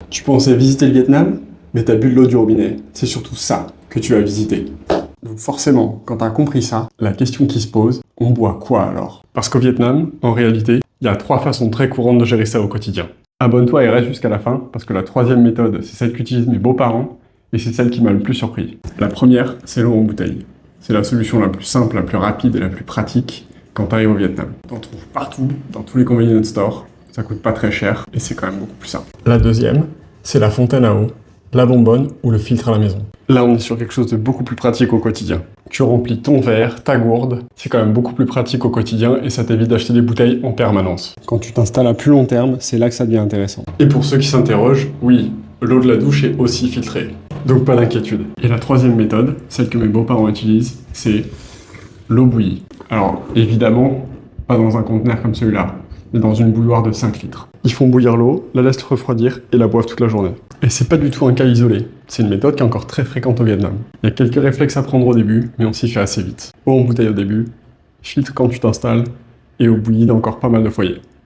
Tu pensais visiter le Vietnam, mais t'as bu de l'eau du robinet. C'est surtout ça que tu as visité. Donc forcément, quand t'as compris ça, la question qui se pose, on boit quoi alors? Parce qu'au Vietnam, en réalité, il y a 3 façons très courantes de gérer ça au quotidien. Abonne-toi et reste jusqu'à la fin, parce que la 3e méthode, c'est celle qu'utilisent mes beaux-parents, et c'est celle qui m'a le plus surpris. La première, c'est l'eau en bouteille. C'est la solution la plus simple, la plus rapide et la plus pratique quand t'arrives au Vietnam. T'en trouves partout, dans tous les convenience stores, ça coûte pas très cher, et c'est quand même beaucoup plus simple. La deuxième, c'est la fontaine à eau, la bonbonne ou le filtre à la maison. Là, on est sur quelque chose de beaucoup plus pratique au quotidien. Tu remplis ton verre, ta gourde, c'est quand même beaucoup plus pratique au quotidien et ça t'évite d'acheter des bouteilles en permanence. Quand tu t'installes à plus long terme, c'est là que ça devient intéressant. Et pour ceux qui s'interrogent, oui, l'eau de la douche est aussi filtrée. Donc pas d'inquiétude. Et la 3e méthode, celle que mes beaux-parents utilisent, c'est l'eau bouillie. Alors, évidemment, pas dans un conteneur comme celui-là, mais dans une bouilloire de 5 litres. Ils font bouillir l'eau, la laissent refroidir et la boivent toute la journée. Et c'est pas du tout un cas isolé. C'est une méthode qui est encore très fréquente au Vietnam. Il y a quelques réflexes à prendre au début, mais on s'y fait assez vite. Eau en bouteille au début, filtre quand tu t'installes, et eau bouillie dans encore pas mal de foyers.